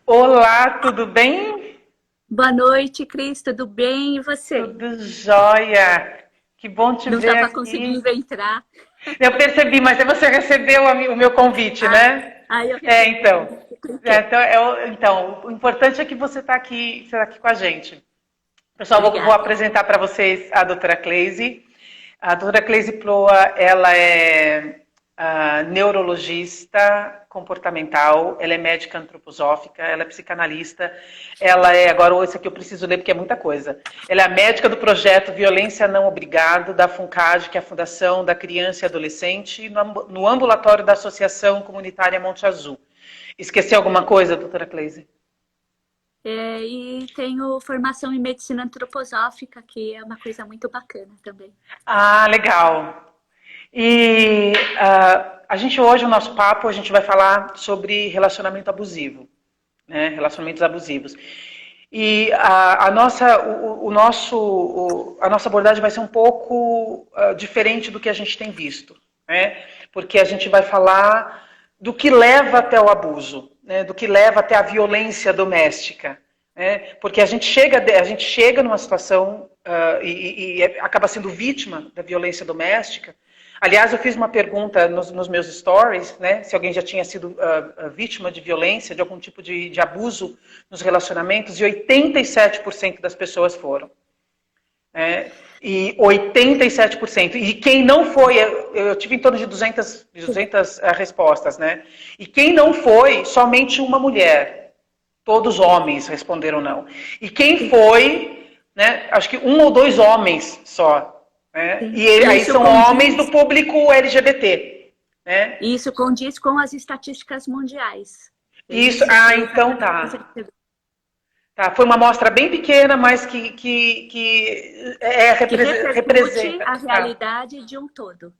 Olá, tudo bem? Boa noite, Cris. Tudo bem? E você? Tudo jóia. Que bom te Não ver estava aqui. conseguindo entrar. Eu percebi, mas aí você recebeu o meu convite, Ah, né? aí eu É, recebi o então. convite e cliquei. Então, o importante é que você está aqui com a gente. Pessoal, vou Obrigada. apresentar para vocês a doutora Cleise. A doutora Cleise Ploa, ela é neurologista comportamental, ela é médica antroposófica, ela é psicanalista, ela é, agora esse aqui eu preciso ler porque é muita coisa, ela é a médica do projeto Violência Não Obrigado, da FUNCAD, que é a Fundação da Criança e Adolescente, no ambulatório da Associação Comunitária Monte Azul. Esqueci alguma coisa, doutora Cleise? E tenho formação em medicina antroposófica, que é uma coisa muito bacana também. Ah, legal. E a gente hoje, o nosso papo, a gente vai falar sobre relacionamento abusivo, né? Relacionamentos abusivos. E a nossa abordagem vai ser um pouco diferente do que a gente tem visto, né? Porque a gente vai falar do que leva até o abuso, né? Do que leva até a violência doméstica, né? Porque a gente chega numa situação e acaba sendo vítima da violência doméstica. Aliás, eu fiz uma pergunta nos meus stories, né, se alguém já tinha sido vítima de violência, de algum tipo de abuso nos relacionamentos, e 87% das pessoas foram. Né, e 87%. E quem não foi, eu tive em torno de 200 respostas, né? E quem não foi, somente uma mulher. Todos homens responderam não. E quem Sim, foi, né, acho que um ou dois homens só. Né? sim. E aí Isso são homens do condiz, público LGBT. Né? isso condiz com as estatísticas mundiais. Isso, Isso foi então exatamente o que você tá. percebeu. Tá. Foi uma amostra bem pequena, mas Que repercute representa. a Tá. realidade de um todo.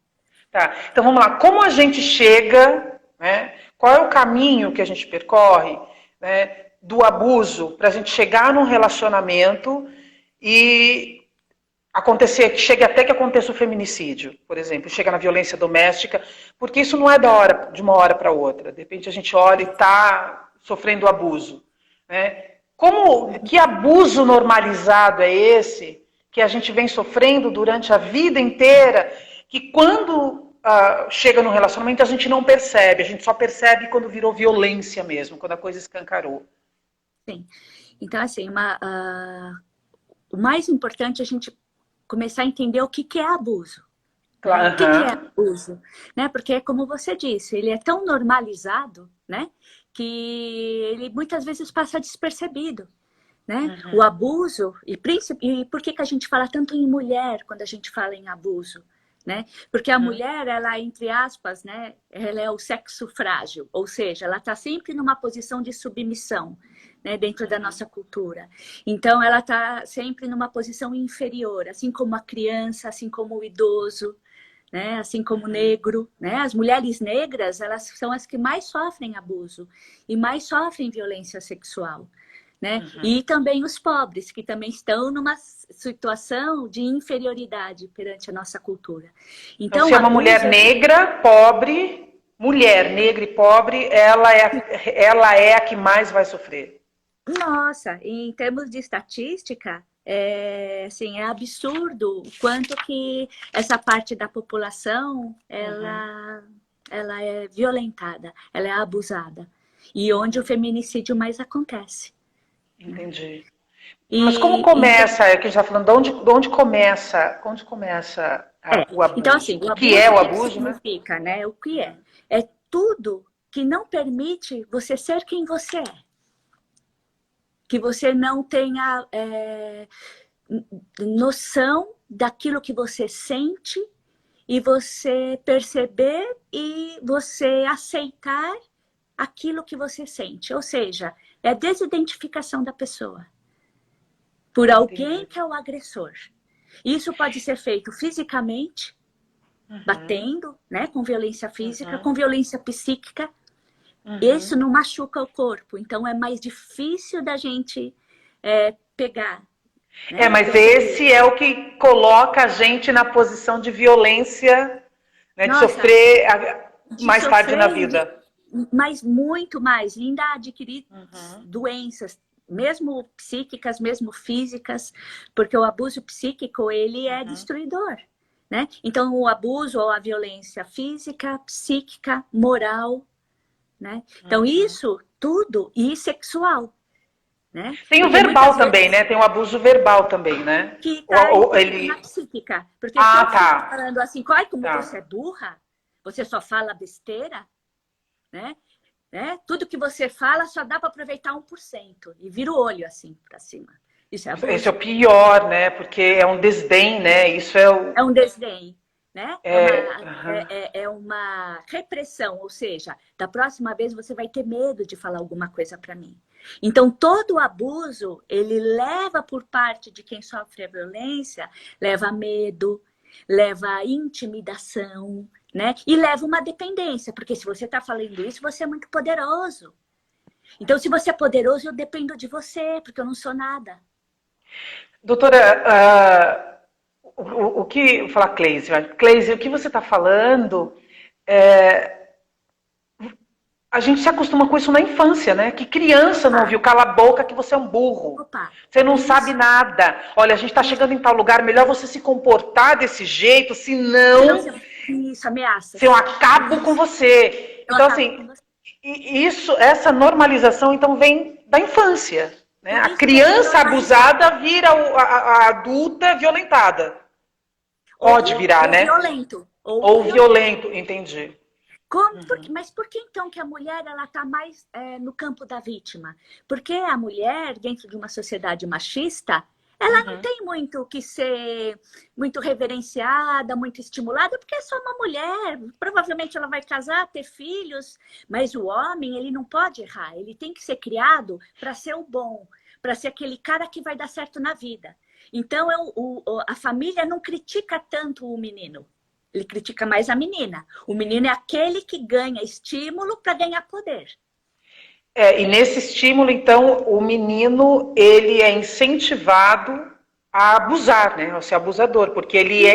Tá. Então vamos lá. Como a gente chega, né? Qual é o caminho que a gente percorre, né, do abuso para a gente chegar num relacionamento e acontecer, que chegue até que aconteça o feminicídio, por exemplo, chega na violência doméstica, porque isso não é de uma hora para outra. De repente a gente olha e está sofrendo abuso. Né? Que abuso normalizado é esse que a gente vem sofrendo durante a vida inteira, que quando chega no relacionamento a gente não percebe, a gente só percebe quando virou violência mesmo, quando a coisa escancarou. Sim. Então, assim, o mais importante é a gente começar a entender o que que é abuso. Né? O que que é Uhum. abuso? Né? Porque, como você disse, ele é tão normalizado, né, que ele muitas vezes passa despercebido. Né? O Uhum. abuso, e por que que a gente fala tanto em mulher quando a gente fala em abuso? Né? Porque a Uhum. mulher, ela, entre aspas, né, ela é o sexo frágil, ou seja, ela está sempre numa posição de submissão, né, dentro da Uhum. nossa cultura. Então, ela está sempre numa posição inferior, assim como a criança, assim como o idoso, né, assim como o Uhum. negro. Né? As mulheres negras, elas são as que mais sofrem abuso e mais sofrem violência sexual. Né? Uhum. E também os pobres, que também estão numa situação de inferioridade perante a nossa cultura. Então, Então, se o é uma mulher abuso é... negra, pobre, mulher negra e pobre, ela é a que mais vai sofrer. Nossa, em termos de estatística, assim, é absurdo o quanto que essa parte da população, Uhum. ela é violentada, ela é abusada. E onde o Uhum. feminicídio mais acontece. Né? Entendi. Mas como E, então, começa, é que a gente está falando, onde começa o Então, assim, abuso? o O que é abuso, o o que que abuso, né? significa, né? O que é? É tudo que não permite você ser quem você é. Que você não tenha noção daquilo que você sente e você perceber e você aceitar aquilo que você sente. Ou seja, é a desidentificação da pessoa por alguém Entendi. que é o agressor. Isso pode ser feito fisicamente, Uhum. batendo, né, com violência física, Uhum. com violência psíquica. Isso Uhum. não machuca o corpo, então é mais difícil da gente pegar, É, né, mas perceber. esse é o que coloca a gente na posição de violência, né, de Nossa, sofrer de mais tarde na sofrer, vida. mas muito mais, ainda adquirir doenças, mesmo psíquicas, mesmo físicas, porque o abuso psíquico, ele é destruidor, né? Então, o abuso ou a violência física, psíquica, moral, né? Então, isso tudo, e sexual, né? Tem o Porque verbal muitas também, vezes né? Tem o abuso verbal também, né? que está Ele... na psíquica. Porque se Ah, eu fico tá. falando assim, ai, como Tá. você é burra, você só fala besteira, né? Tudo que você fala só dá para aproveitar 1% e vira o olho assim para cima. Isso é abuso. Esse é o pior, né? Porque é um desdém, né? Isso é o... É um desdém, né? Uhum. É uma repressão, ou seja, da próxima vez você vai ter medo de falar alguma coisa para mim. Então, todo abuso, ele leva por parte de quem sofre a violência, leva medo, leva intimidação, né? E leva uma dependência, porque se você está falando isso, você é muito poderoso. Então, se você é poderoso, eu dependo de você, porque eu não sou nada. Doutora, o que... Vou falar Cleise. Cleise, o que você está falando... A gente se acostuma com isso na infância, né? Que criança não ouviu, cala a boca que você é um burro. Opa, Você não isso. sabe nada. Olha, a gente está chegando em tal lugar, melhor você se comportar desse jeito, senão Isso, ameaça. eu acabo com você. Então, assim, essa normalização, então, vem da infância. Né? A criança abusada vira a adulta violentada. Pode virar, né? Violento. Ou violento, entendi. Mas por que então que a mulher ela está mais no campo da vítima? Porque a mulher, dentro de uma sociedade machista, ela não tem muito que ser muito reverenciada, muito estimulada, porque é só uma mulher. Provavelmente ela vai casar, ter filhos, mas o homem, ele não pode errar. Ele tem que ser criado para ser o bom, para ser aquele cara que vai dar certo na vida. Então, a família não critica tanto o menino. Ele critica mais a menina. O menino é aquele que ganha estímulo para ganhar poder. E nesse estímulo, então, o menino, ele é incentivado a abusar, né? A ser abusador, porque ele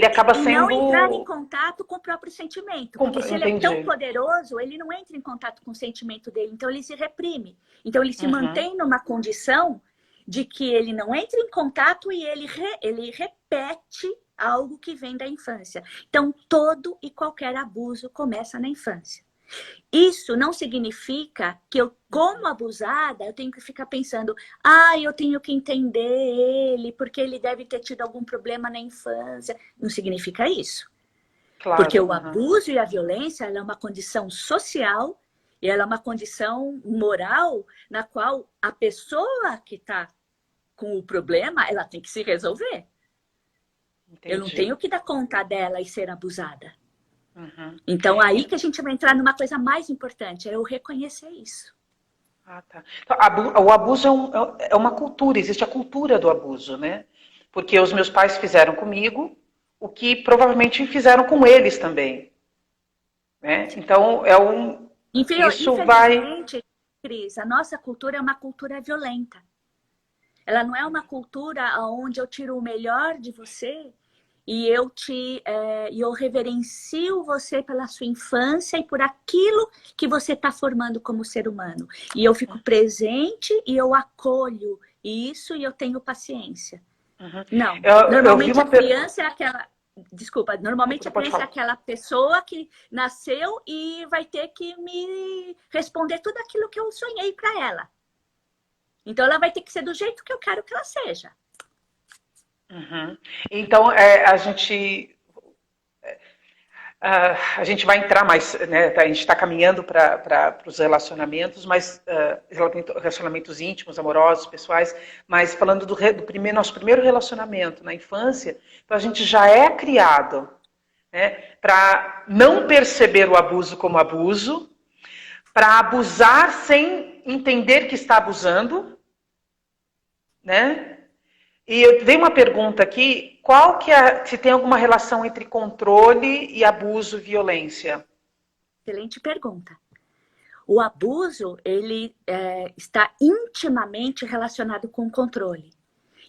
acaba sendo... Não entrar em contato com o próprio sentimento. Porque se ele é tão poderoso, ele não entra em contato com o sentimento dele. Então, ele se reprime. Então, ele se mantém numa condição de que ele não entra em contato e ele repete algo que vem da infância. Então, todo e qualquer abuso começa na infância. Isso não significa que eu, como abusada, eu tenho que ficar pensando, eu tenho que entender ele, porque ele deve ter tido algum problema na infância. Não significa isso. Claro, porque o abuso e a violência, ela é uma condição social e ela é uma condição moral na qual a pessoa que está com o problema, ela tem que se resolver. Entendi. Eu não tenho que dar conta dela e ser abusada. Então, aí que a gente vai entrar numa coisa mais importante, é eu reconhecer isso. Tá. Então, o abuso é uma cultura, existe a cultura do abuso, né? Porque os meus pais fizeram comigo o que provavelmente fizeram com eles também. Né? Então, isso infelizmente, Cris, a nossa cultura é uma cultura violenta. Ela não é uma cultura onde eu tiro o melhor de você e eu reverencio você pela sua infância e por aquilo que você está formando como ser humano. E eu fico presente e eu acolho isso e eu tenho paciência. Não, normalmente a criança é aquela... Desculpa, normalmente a criança é aquela pessoa que nasceu e vai ter que me responder tudo aquilo que eu sonhei para ela. Então, ela vai ter que ser do jeito que eu quero que ela seja. Então, a gente vai entrar mais, né? A gente está caminhando para os relacionamentos, mas relacionamentos íntimos, amorosos, pessoais, mas falando do nosso primeiro relacionamento na infância, então a gente já é criado, né, para não perceber o abuso como abuso, para abusar sem entender que está abusando, né? E vem uma pergunta aqui, se tem alguma relação entre controle e abuso e violência? Excelente pergunta. O abuso, ele está intimamente relacionado com o controle.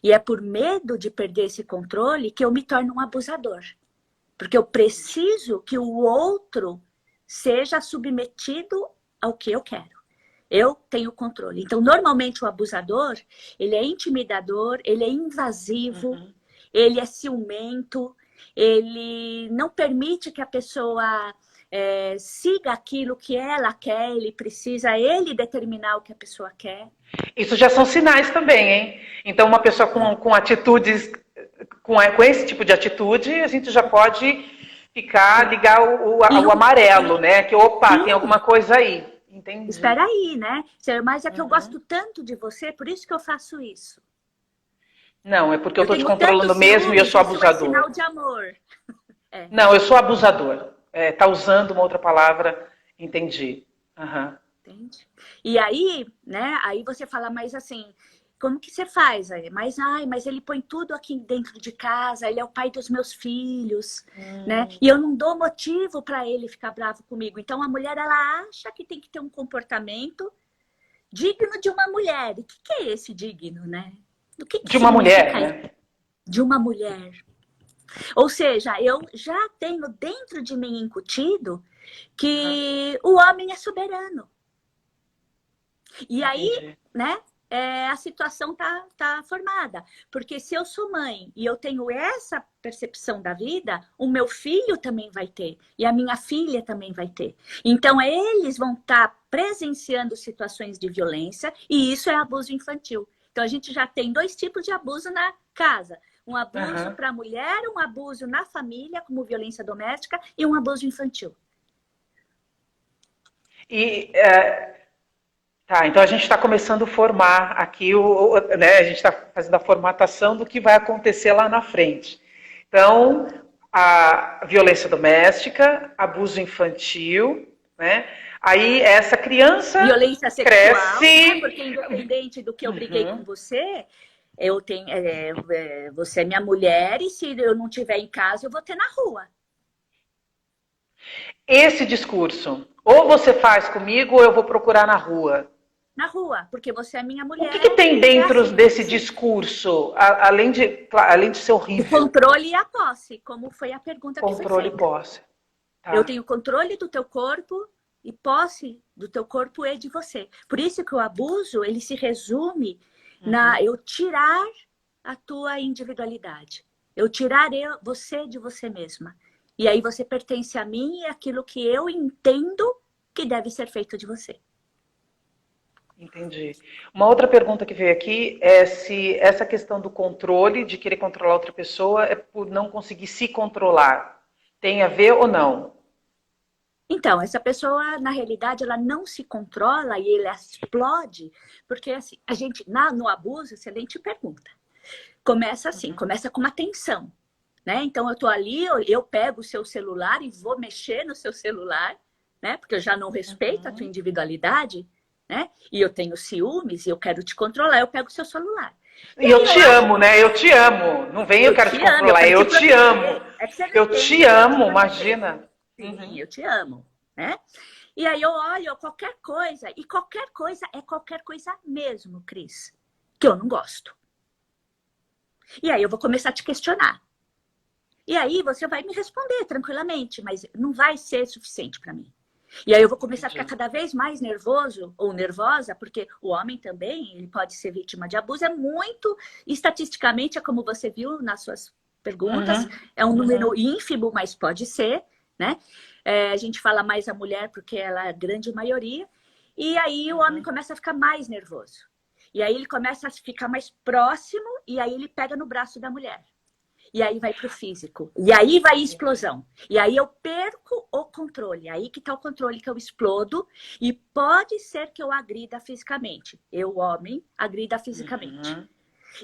E é por medo de perder esse controle que eu me torno um abusador. Porque eu preciso que o outro seja submetido ao que eu quero. Eu tenho controle. Então, normalmente o abusador, ele é intimidador, ele é invasivo, ele é ciumento, ele não permite que a pessoa siga aquilo que ela quer, ele precisa ele determinar o que a pessoa quer. Isso já são sinais também, hein? Então, uma pessoa com atitudes, com esse tipo de atitude, a gente já pode ligar o amarelo, né? Que, opa, tem alguma coisa aí. Entendi. Espera aí, né? Mas é que eu gosto tanto de você, por isso que eu faço isso. Não, é porque eu estou te controlando mesmo e eu sou abusador. Isso é sinal de amor. Não, eu sou abusador. Tá usando uma outra palavra, entendi. Entende? E aí, né? Aí você fala, mas assim, como que você faz? Mas ele põe tudo aqui dentro de casa, ele é o pai dos meus filhos, né? E eu não dou motivo para ele ficar bravo comigo. Então a mulher, ela acha que tem que ter um comportamento digno de uma mulher. E o que é esse digno, né? De uma mulher, né? De uma mulher. Ou seja, eu já tenho dentro de mim incutido que o homem é soberano. E aí, né? A situação tá formada. Porque se eu sou mãe e eu tenho essa percepção da vida, o meu filho também vai ter. E a minha filha também vai ter. Então, eles vão estar presenciando situações de violência e isso é abuso infantil. Então, a gente já tem 2 tipos de abuso na casa. Um abuso para a mulher, um abuso na família, como violência doméstica, e um abuso infantil. Tá, então a gente está começando a formar aqui, né, a gente está fazendo a formatação do que vai acontecer lá na frente. Então, a violência doméstica, abuso infantil, né? Aí essa criança violência sexual, cresce... né? Porque independente do que eu briguei com você, eu tenho, você é minha mulher e se eu não estiver em casa, eu vou ter na rua. Esse discurso, ou você faz comigo ou eu vou procurar na rua. Na rua, porque você é minha mulher. O que tem dentro desse discurso, além de ser horrível? O controle e a posse, como foi a pergunta que foi feita. Controle e posse. Tá. Eu tenho controle do teu corpo e posse do teu corpo e de você. Por isso que o abuso, ele se resume na eu tirar a tua individualidade. Eu tirar você de você mesma. E aí você pertence a mim e aquilo que eu entendo que deve ser feito de você. Entendi. Uma outra pergunta que veio aqui é se essa questão do controle, de querer controlar outra pessoa, é por não conseguir se controlar. Tem a ver ou não? Então, essa pessoa, na realidade, ela não se controla e ela explode, porque assim, a gente, no abuso, excelente pergunta. Começa assim, começa com uma tensão, né? Então, eu tô ali, eu pego o seu celular e vou mexer no seu celular, né? Porque eu já não respeito a tua individualidade, né? E eu tenho ciúmes e eu quero te controlar, eu pego o seu celular. E eu te amo, né? Eu te amo. Não vem, eu quero te controlar, eu te amo. Eu te amo, imagina. Sim, eu te amo, né? E aí eu olho qualquer coisa, e qualquer coisa é qualquer coisa mesmo, Cris, que eu não gosto. E aí eu vou começar a te questionar. E aí você vai me responder tranquilamente, mas não vai ser suficiente para mim. E aí eu vou começar a ficar cada vez mais nervoso ou nervosa, porque o homem também, ele pode ser vítima de abuso, é muito, estatisticamente, é como você viu nas suas perguntas, é um número ínfimo, mas pode ser, né? A gente fala mais a mulher porque ela é a grande maioria, e aí o homem começa a ficar mais nervoso. E aí ele começa a ficar mais próximo, e aí ele pega no braço da mulher. E aí vai pro físico. E aí vai a explosão. E aí eu perco o controle. Aí que tá o controle, que eu explodo. E pode ser que eu agrida fisicamente. Eu, homem, agrida fisicamente.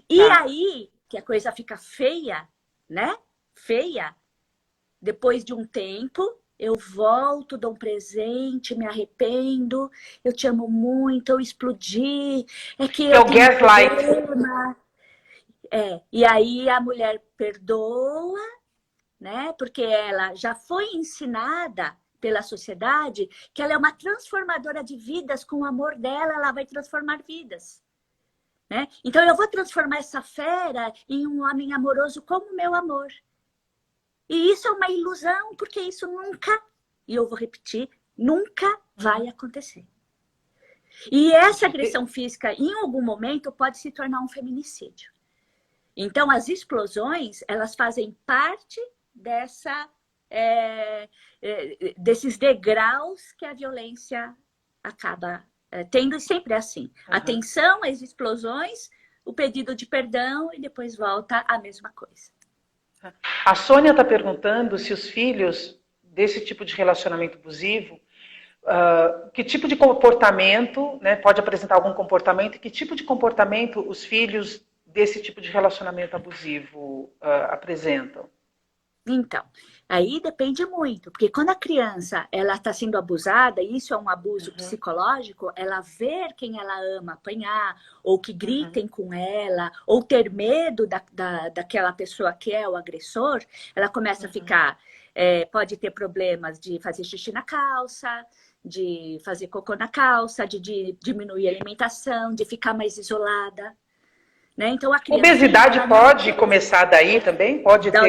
E aí que a coisa fica feia, né? Feia. Depois de um tempo, eu volto, dou um presente, me arrependo. Eu te amo muito, eu explodi. É que eu tenho problema. E aí a mulher perdoa, né? Porque ela já foi ensinada pela sociedade que ela é uma transformadora de vidas, com o amor dela, ela vai transformar vidas. Né? Então eu vou transformar essa fera em um homem amoroso como o meu amor. E isso é uma ilusão, porque isso nunca e eu vou repetir, nunca vai acontecer. E essa agressão física, em algum momento, pode se tornar um feminicídio. Então, as explosões, elas fazem parte desses degraus que a violência acaba tendo, e sempre é assim. A tensão, as explosões, o pedido de perdão e depois volta a mesma coisa. A Sônia está perguntando se os filhos desse tipo de relacionamento abusivo, que tipo de comportamento, né, pode apresentar algum comportamento, e que tipo de comportamento os filhos desse tipo de relacionamento abusivo apresentam? Então, aí depende muito, porque quando a criança ela está sendo abusada, e isso é um abuso psicológico, ela ver quem ela ama apanhar, ou que gritem com ela, ou ter medo daquela pessoa que é o agressor, ela começa a ficar, pode ter problemas de fazer xixi na calça, de fazer cocô na calça, de diminuir a alimentação, de ficar mais isolada. Né? Então, a criança, obesidade pode começar daí também? Pode ter Dá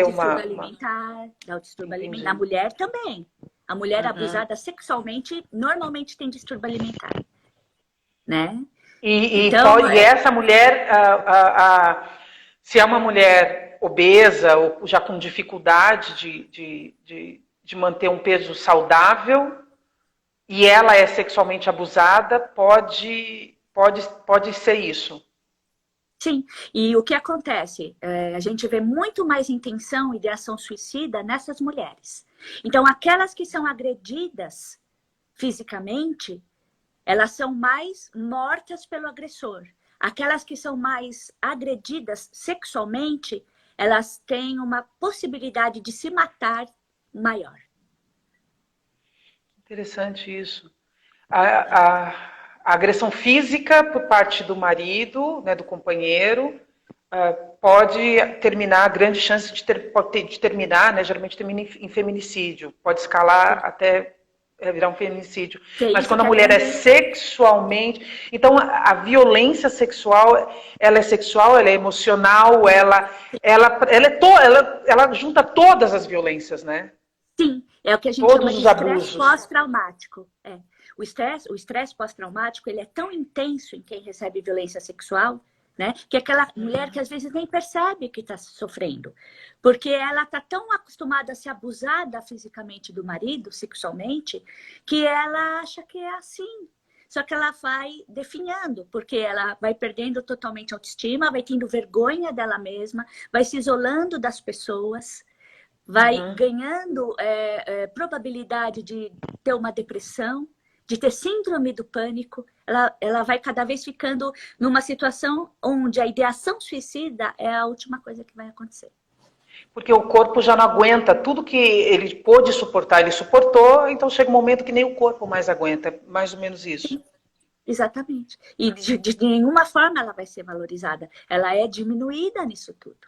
o distúrbio alimentar. A mulher também. A mulher abusada sexualmente normalmente tem distúrbio alimentar. Né? Então, e essa mulher, se é uma mulher obesa ou já com dificuldade de manter um peso saudável e ela é sexualmente abusada, pode ser isso. Sim, e o que acontece? A gente vê muito mais intenção e ideação suicida nessas mulheres. Então, aquelas que são agredidas fisicamente, elas são mais mortas pelo agressor. Aquelas que são mais agredidas sexualmente, elas têm uma possibilidade de se matar maior. Interessante isso. A agressão física por parte do marido, né, do companheiro, pode terminar, grande chance de terminar, né, geralmente termina em feminicídio, pode escalar até virar um feminicídio. Mas quando a mulher é sexualmente... Então, a violência sexual, ela é sexual, ela é emocional, ela junta todas as violências, né? Sim, é o que a gente chama de estresse pós-traumático. O estresse pós-traumático, ele é tão intenso em quem recebe violência sexual, né? Que aquela mulher que às vezes nem percebe que está sofrendo. Porque ela está tão acostumada a ser abusada fisicamente do marido, sexualmente, que ela acha que é assim. Só que ela vai definhando, porque ela vai perdendo totalmente a autoestima, vai tendo vergonha dela mesma, vai se isolando das pessoas, vai ganhando probabilidade de ter uma depressão, de ter síndrome do pânico. Ela vai cada vez ficando numa situação onde a ideação suicida é a última coisa que vai acontecer. Porque o corpo já não aguenta. Tudo que ele pôde suportar, ele suportou, então chega um momento que nem o corpo mais aguenta. É mais ou menos isso. Sim, exatamente. E de nenhuma forma ela vai ser valorizada. Ela é diminuída nisso tudo.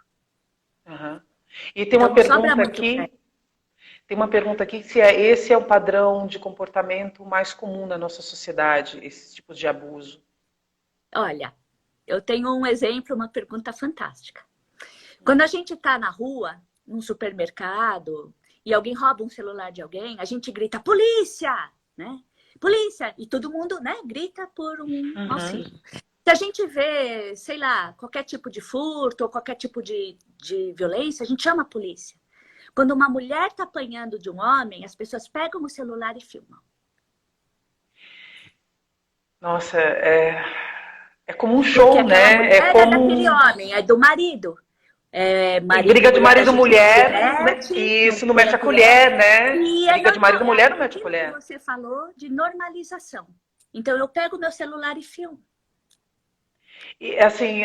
E tem uma pergunta aqui... Tem uma pergunta aqui se esse é um padrão de comportamento mais comum na nossa sociedade, esse tipo de abuso. Olha, eu tenho um exemplo, uma pergunta fantástica. Quando a gente está na rua, num supermercado, e alguém rouba um celular de alguém, a gente grita, polícia! Né? Polícia! E todo mundo, né, grita por um auxílio. Se a gente vê, sei lá, qualquer tipo de furto ou qualquer tipo de violência, a gente chama a polícia. Quando uma mulher está apanhando de um homem, as pessoas pegam o celular e filmam. Nossa, é como um show, né? É como daquele homem, é do marido. Briga de marido e mulher, isso não mete a colher, né? Briga de marido e mulher não mete a colher. Você falou de normalização. Então eu pego meu celular e filmo. E assim,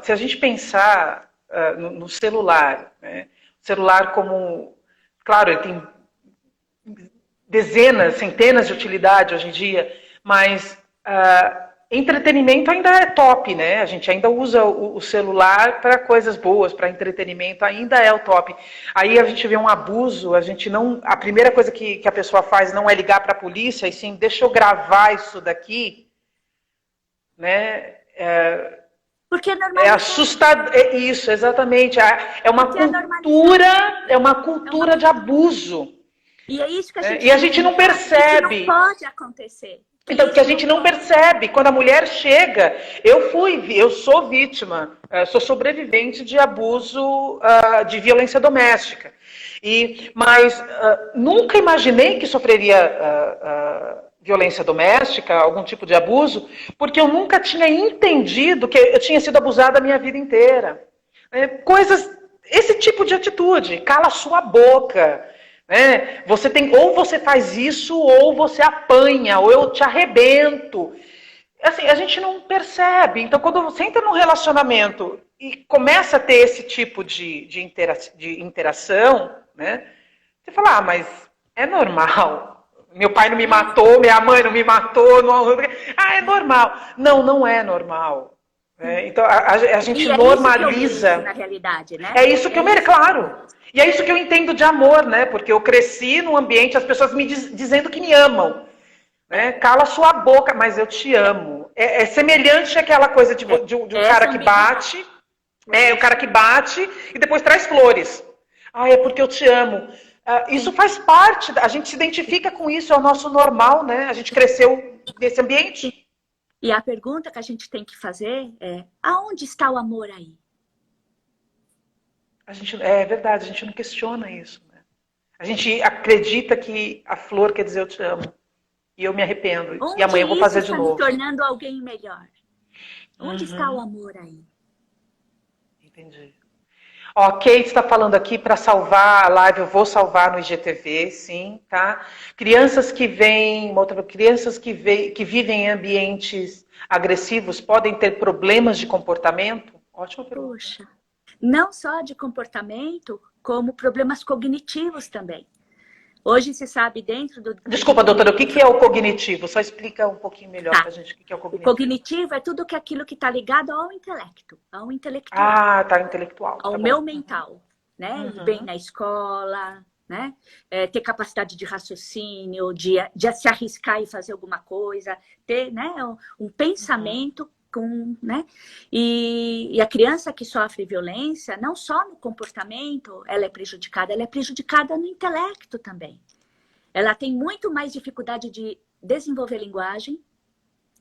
se a gente pensar no celular, né? Celular como... Claro, ele tem dezenas, centenas de utilidades hoje em dia, mas entretenimento ainda é top, né? A gente ainda usa o celular para coisas boas, para entretenimento, ainda é o top. Aí a gente vê um abuso, a primeira coisa que a pessoa faz não é ligar para a polícia, e sim, deixa eu gravar isso daqui, né? Porque é assustador. Isso, exatamente. É uma cultura de abuso. E é isso que a gente E a gente não percebe. Isso não pode acontecer. Então, porque a gente não percebe. Quando a mulher chega, eu sou vítima, sou sobrevivente de abuso, de violência doméstica. Mas nunca imaginei que sofreria violência doméstica, algum tipo de abuso, porque eu nunca tinha entendido que eu tinha sido abusada a minha vida inteira. Esse tipo de atitude, cala sua boca. Você ou você faz isso, ou você apanha, ou eu te arrebento. Assim, a gente não percebe. Então, quando você entra num relacionamento e começa a ter esse tipo de interação, né? Você fala, mas é normal. Meu pai não me matou, minha mãe não me matou. É normal. Não, não é normal. Então, a gente normaliza. Isso na realidade, né? É isso que claro. E é isso que eu entendo de amor, né? Porque eu cresci num ambiente, as pessoas me dizendo que me amam. Né? Cala sua boca, mas eu te amo. É semelhante àquela coisa de um cara que bate, o cara que bate e depois traz flores. É porque eu te amo. Isso faz parte, a gente se identifica com isso, é o nosso normal, né? A gente cresceu nesse ambiente. E a pergunta que a gente tem que fazer é, aonde está o amor aí? É verdade, a gente não questiona isso. Né? A gente acredita que a flor quer dizer eu te amo. E eu me arrependo. Onde e amanhã eu vou fazer de novo. Onde está me tornando alguém melhor? Onde está o amor aí? Entendi. Kate está falando aqui para salvar a live, eu vou salvar no IGTV, sim, tá? Crianças que vivem em ambientes agressivos podem ter problemas de comportamento? Ótima pergunta. Poxa. Não só de comportamento, como problemas cognitivos também. Hoje se sabe dentro do... Desculpa, doutora, o que é o cognitivo? Só explica um pouquinho melhor para a gente o que é o cognitivo. O cognitivo é tudo aquilo que está ligado ao intelecto, ao intelectual. Tá, intelectual. Ao meu mental, né? Bem na escola, né? Ter capacidade de raciocínio, de se arriscar e fazer alguma coisa, ter, né, um pensamento né? E a criança que sofre violência, não só no comportamento ela é prejudicada no intelecto também. Ela tem muito mais dificuldade de desenvolver linguagem.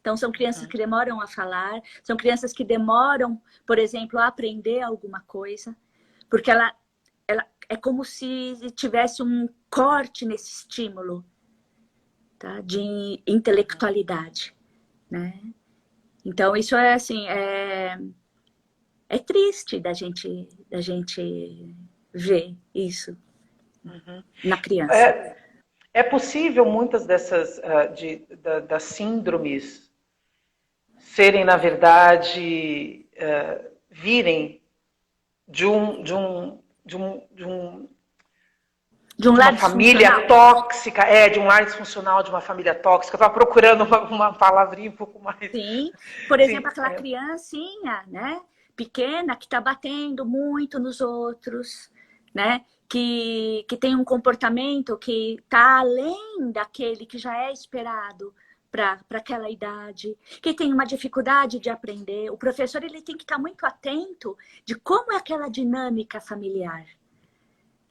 Então, são crianças que demoram a falar, são crianças que demoram, por exemplo, a aprender alguma coisa, porque ela é como se tivesse um corte nesse estímulo, tá? De intelectualidade, né? Então, isso é assim, é triste da gente ver isso na criança. É possível muitas dessas das síndromes serem, na verdade, virem de uma família tóxica, de um lar disfuncional, de uma família tóxica. Eu estava procurando uma palavrinha um pouco mais... Sim, por exemplo, aquela criancinha, né, pequena, que está batendo muito nos outros, né, que tem um comportamento que está além daquele que já é esperado para aquela idade, que tem uma dificuldade de aprender. O professor ele tem que estar muito atento de como é aquela dinâmica familiar.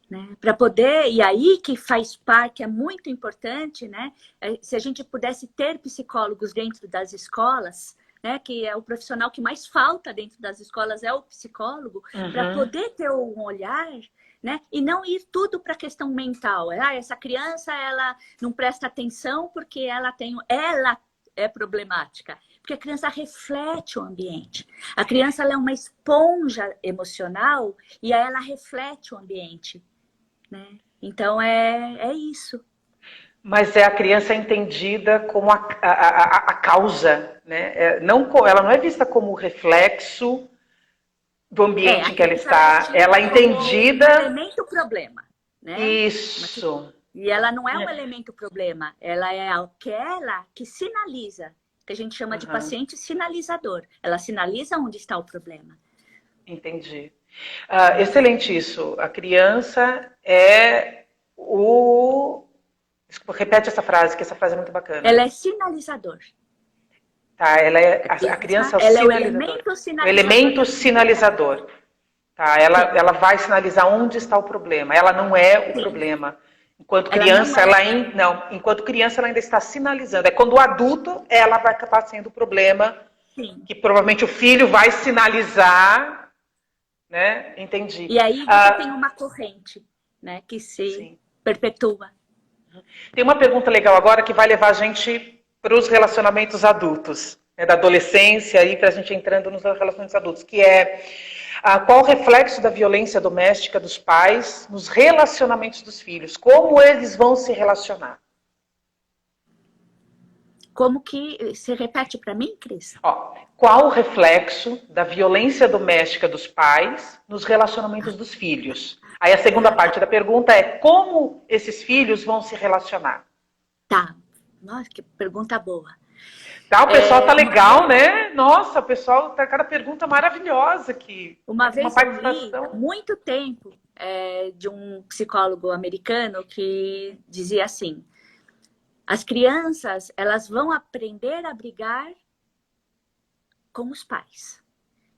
Né? Para poder, e aí que faz parte, é muito importante, né? Se a gente pudesse ter psicólogos dentro das escolas, né? Que é o profissional que mais falta dentro das escolas, é o psicólogo, para poder ter um olhar, né? E não ir tudo para a questão mental. Essa criança, ela não presta atenção porque ela é problemática. Porque a criança reflete o ambiente. A criança ela é uma esponja emocional e aí ela reflete o ambiente. Né? Então, é isso. Mas a criança entendida como a causa, né? Ela não é vista como reflexo do ambiente em que ela está. Ela é entendida... Um elemento problema. Né? Isso. E ela não é um elemento problema. Ela é aquela que sinaliza, que a gente chama de paciente sinalizador. Ela sinaliza onde está o problema. Entendi. Excelente isso. A criança é o... Desculpa, repete essa frase, que essa frase é muito bacana. Ela é sinalizador. Tá, a criança é o sinalizador. O elemento sinalizador. Tá, ela vai sinalizar onde está o problema. Ela não é o problema. Enquanto criança, enquanto criança ela ainda está sinalizando. É quando o adulto, ela vai acabar sendo o problema, Sim. que provavelmente o filho vai sinalizar, né? Entendi. E aí você tem uma corrente, né, que se Sim. perpetua. Tem uma pergunta legal agora que vai levar a gente para os relacionamentos adultos, né, da adolescência e para a gente entrando nos relacionamentos adultos, que é qual o reflexo da violência doméstica dos pais nos relacionamentos dos filhos? Como eles vão se relacionar? Como que... Se repete para mim, Cris? Qual o reflexo da violência doméstica dos pais nos relacionamentos dos filhos? Aí a segunda parte da pergunta é como esses filhos vão se relacionar? Tá. Nossa, que pergunta boa. Tá, o pessoal tá legal, né? Nossa, o pessoal tá cada pergunta maravilhosa aqui. Uma vez eu li, muito tempo, de um psicólogo americano que dizia assim: as crianças, elas vão aprender a brigar com os pais.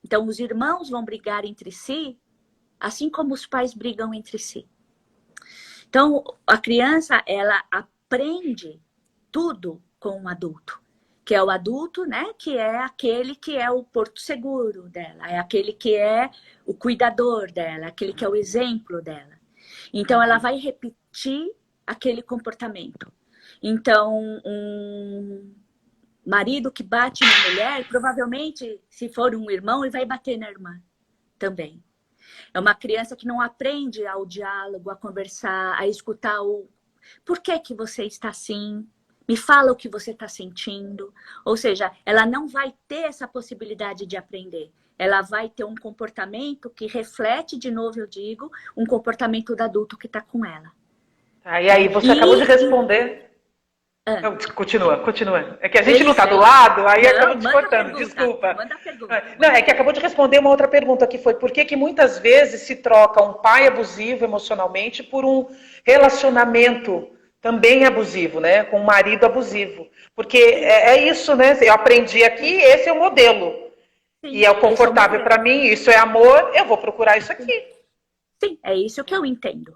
Então, os irmãos vão brigar entre si, assim como os pais brigam entre si. Então, a criança, ela aprende tudo com o adulto. Que é o adulto, né? Que é aquele que é o porto seguro dela. É aquele que é o cuidador dela. Aquele que é o exemplo dela. Então, ela vai repetir aquele comportamento. Então, um marido que bate na mulher, provavelmente, se for um irmão, ele vai bater na irmã também. É uma criança que não aprende ao diálogo, a conversar, a escutar o... Por que que você está assim? Me fala o que você está sentindo. Ou seja, ela não vai ter essa possibilidade de aprender. Ela vai ter um comportamento que reflete, de novo eu digo, um comportamento do adulto que está com ela. E aí, você acabou de responder... Não, continua. É que a gente não está do lado, aí acabou te cortando, desculpa. Manda a pergunta. Não, é que acabou de responder uma outra pergunta, que foi por que muitas vezes se troca um pai abusivo emocionalmente por um relacionamento também abusivo, né? Com um marido abusivo. Porque é isso, né? Eu aprendi aqui, esse é o modelo. Sim, e é o confortável para mim, isso é amor, eu vou procurar isso aqui. Sim, é isso que eu entendo.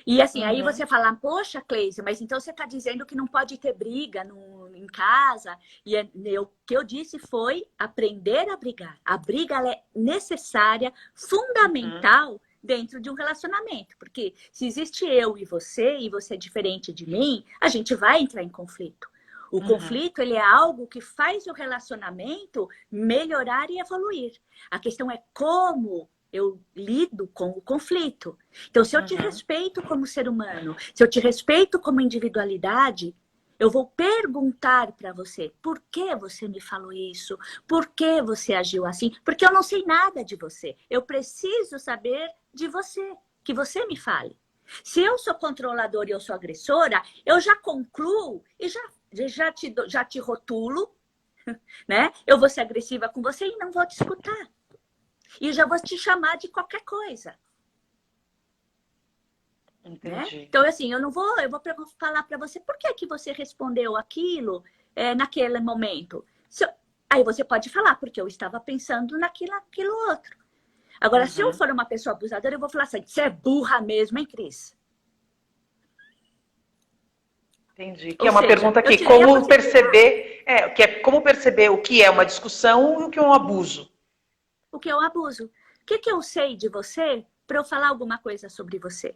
E assim, aí você fala, poxa, Cleise, mas então você está dizendo que não pode ter briga em casa. E o que eu disse foi aprender a brigar. A briga ela é necessária, fundamental dentro de um relacionamento. Porque se existe eu e você é diferente de mim, a gente vai entrar em conflito. O conflito ele é algo que faz o relacionamento melhorar e evoluir. A questão é como eu lido com o conflito. Então, se eu te respeito como ser humano, se eu te respeito como individualidade, eu vou perguntar para você, por que você me falou isso? Por que você agiu assim? Porque eu não sei nada de você. Eu preciso saber de você, que você me fale. Se eu sou controladora e eu sou agressora, eu já concluo e já te rotulo, né? Eu vou ser agressiva com você e não vou te escutar. E já vou te chamar de qualquer coisa. Entendi. Né? Então, assim, eu vou falar para você por que você respondeu aquilo naquele momento. Aí você pode falar, porque eu estava pensando naquilo outro. Agora, se eu for uma pessoa abusadora, eu vou falar assim, você é burra mesmo, hein, Cris? Entendi. Que é uma pergunta aqui, como perceber, como perceber o que é uma discussão e o que é um abuso. O que é um abuso? O que eu sei de você para eu falar alguma coisa sobre você?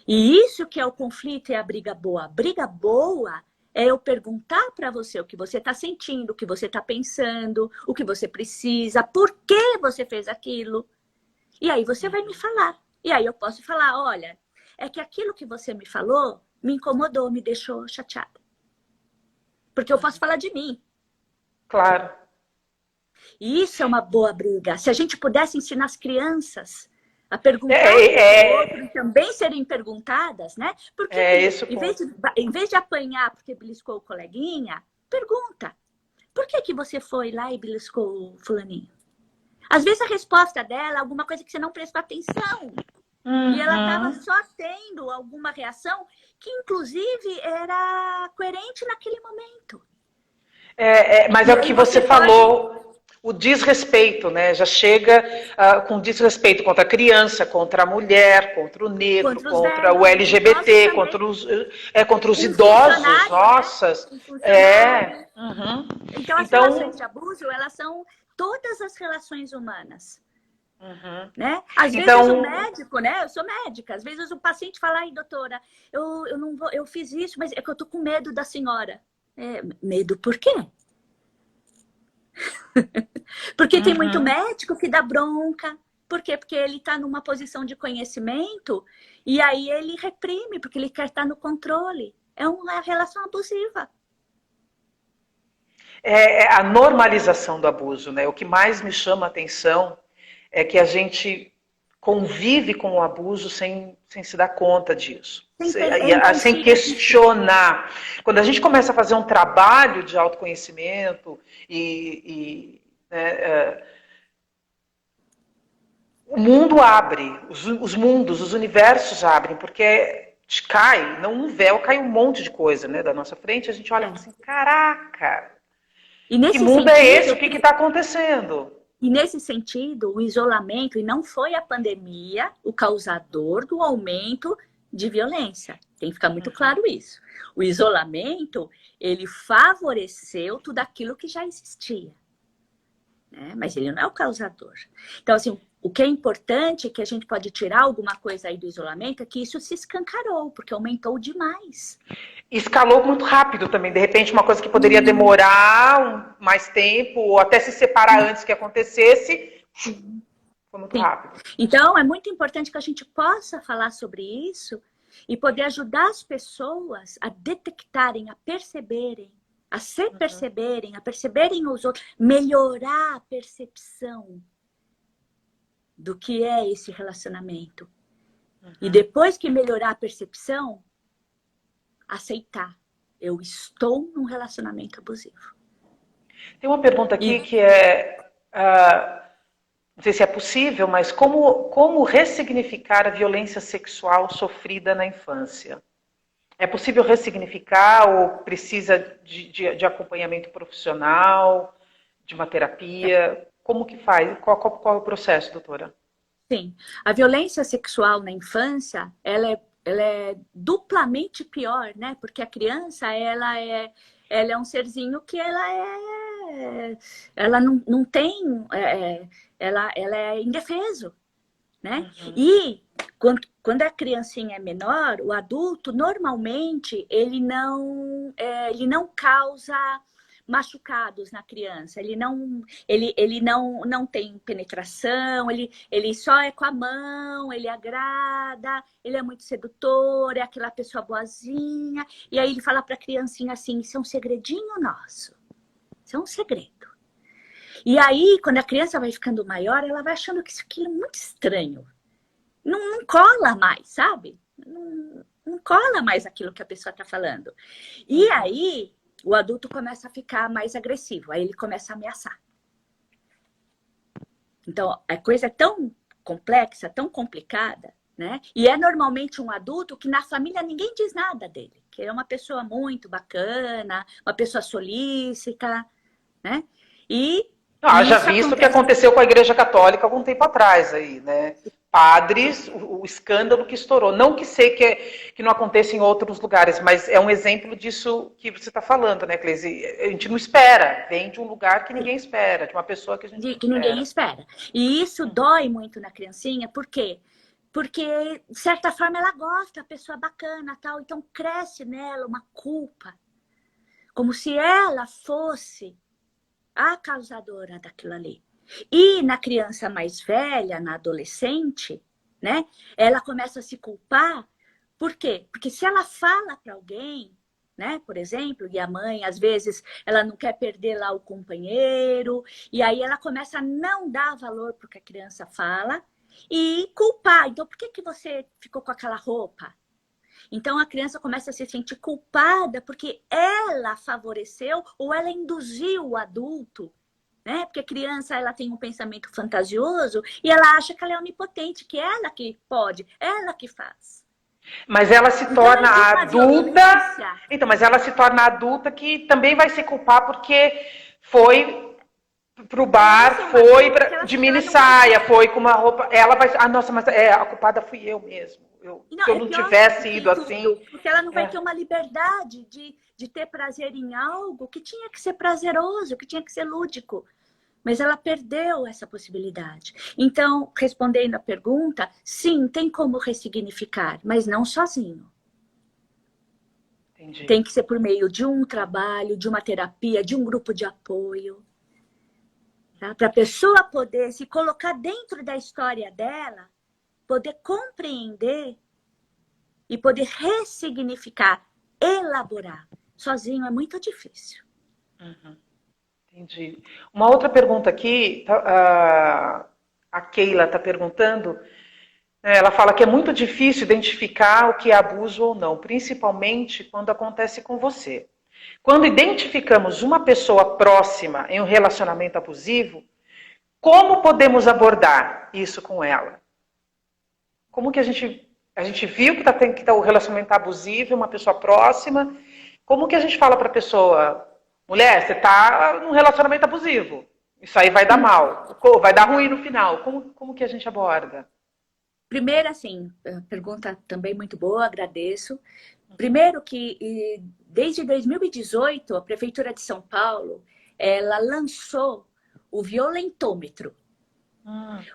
E isso que é o conflito e a briga boa. A briga boa é eu perguntar para você o que você está sentindo, o que você está pensando, o que você precisa, por que você fez aquilo. E aí você vai me falar. E aí eu posso falar, olha, é que aquilo que você me falou me incomodou, me deixou chateada. Porque eu posso falar de mim. Claro. E isso é uma boa briga. Se a gente pudesse ensinar as crianças a perguntar ao outro e também serem perguntadas, né? Porque em vez de apanhar porque beliscou o coleguinha, pergunta. Por que você foi lá e beliscou o fulaninho? Às vezes a resposta dela é alguma coisa que você não prestou atenção. E ela estava só tendo alguma reação que, inclusive, era coerente naquele momento. Mas é o que você falou. o desrespeito, né? Já chega com desrespeito contra a criança, contra a mulher, contra o negro, Contra os contra o velhos, LGBT, também. contra os Um idosos, funcionário, né? nossas. Um funcionário. Uhum. Então, as relações Então, de abuso, elas são todas as relações humanas. uhum. Né? Às vezes o médico, né? Eu sou médica, às vezes o paciente fala, ai, doutora, eu não vou, eu fiz isso, mas é que eu tô com medo da senhora. Medo por quê? Porque tem muito médico que dá bronca. Por quê? Porque ele está numa posição de conhecimento e aí ele reprime, porque ele quer estar no controle. É uma relação abusiva. É a normalização do abuso, né? O que mais me chama a atenção é que a gente convive com o abuso sem se dar conta disso, sem questionar. Quando a gente começa a fazer um trabalho de autoconhecimento né, o mundo abre, os mundos, os universos abrem, porque cai, não um véu, cai um monte de coisa, né, da nossa frente, a gente olha assim, caraca, que mundo é esse? O que está acontecendo? E nesse sentido, o isolamento, e não foi a pandemia o causador do aumento de violência. Tem que ficar muito claro isso. O isolamento, ele favoreceu tudo aquilo que já existia. Né? Mas ele não é o causador. Então, assim, o que é importante, que a gente pode tirar alguma coisa aí do isolamento, é que isso se escancarou, porque aumentou demais. Escalou muito rápido também. De repente, uma coisa que poderia demorar mais tempo, ou até se separar antes que acontecesse, foi muito rápido. Então, é muito importante que a gente possa falar sobre isso e poder ajudar as pessoas a detectarem, a perceberem, a se perceberem, a perceberem os outros, melhorar a percepção do que é esse relacionamento. E depois que melhorar a percepção, aceitar. Eu estou num relacionamento abusivo. Tem uma pergunta aqui que é... não sei se é possível, mas como ressignificar a violência sexual sofrida na infância? É possível ressignificar ou precisa de acompanhamento profissional, de uma terapia? Como que faz? Qual é o processo, doutora? Sim. A violência sexual na infância, ela é duplamente pior, né? Porque a criança, ela é um serzinho que ela não tem, ela é indefeso, né? E quando a criancinha é menor, o adulto, normalmente, ele não causa machucados na criança, ele não tem penetração, ele só é com a mão, ele agrada, ele é muito sedutor, é aquela pessoa boazinha, e aí ele fala para a criancinha assim, isso é um segredinho nosso, isso é um segredo. E aí, quando a criança vai ficando maior, ela vai achando que isso aqui é muito estranho, não cola mais, sabe? Não cola mais aquilo que a pessoa está falando. E aí o adulto começa a ficar mais agressivo, aí ele começa a ameaçar. Então, a coisa é tão complexa, tão complicada, né? E é normalmente um adulto que na família ninguém diz nada dele, que é uma pessoa muito bacana, uma pessoa solícita, né? Já visto o que aconteceu com a Igreja Católica algum tempo atrás aí, né? Padres, o escândalo que estourou. Não que sei que não aconteça em outros lugares, mas é um exemplo disso que você está falando, né, Cleise? A gente não espera, vem de um lugar que ninguém espera, de uma pessoa que a gente não espera. Ninguém espera. E isso dói muito na criancinha, por quê? Porque, de certa forma, ela gosta, a pessoa bacana, tal, então cresce nela uma culpa, como se ela fosse a causadora daquilo ali. E na criança mais velha, na adolescente, né, ela começa a se culpar. Por quê? Porque se ela fala para alguém, né, por exemplo, e a mãe, às vezes, ela não quer perder lá o companheiro, e aí ela começa a não dar valor para o que a criança fala e culpar. Então, por que você ficou com aquela roupa? Então, a criança começa a se sentir culpada porque ela favoreceu ou ela induziu o adulto, né? Porque a criança, ela tem um pensamento fantasioso e ela acha que ela é onipotente, que é ela que pode, ela que faz. Mas ela se torna adulta. Então, mas ela se torna adulta que também vai se culpar porque foi pro Ela vai bar, ser uma foi adulta que de ela mini não vai saia, ter. foi com uma roupa. Ela vai. Ah, nossa, mas a culpada fui eu mesmo. E Se não, eu é não pior tivesse do que ido assim. tudo, porque ela não vai É, ter uma liberdade de ter prazer em algo que tinha que ser prazeroso, que tinha que ser lúdico. Mas ela perdeu essa possibilidade. Então, respondendo a pergunta, sim, tem como ressignificar, mas não sozinho. entendi. Tem que ser por meio de um trabalho, de uma terapia, de um grupo de apoio. Tá? Para a pessoa poder se colocar dentro da história dela, poder compreender e poder ressignificar, elaborar. Sozinho é muito difícil. Uhum, entendi. Uma outra pergunta aqui, a Keila está perguntando. Ela fala que é muito difícil identificar o que é abuso ou não, principalmente quando acontece com você. Quando identificamos uma pessoa próxima em um relacionamento abusivo, como podemos abordar isso com ela? Como que a gente viu que o relacionamento tá abusivo, uma pessoa próxima, como que a gente fala para a pessoa, mulher, você está num relacionamento abusivo, isso aí vai dar mal, vai dar ruim no final, como que a gente aborda? Primeiro, assim, pergunta também muito boa, agradeço. Primeiro que desde 2018, a Prefeitura de São Paulo, ela lançou o violentômetro.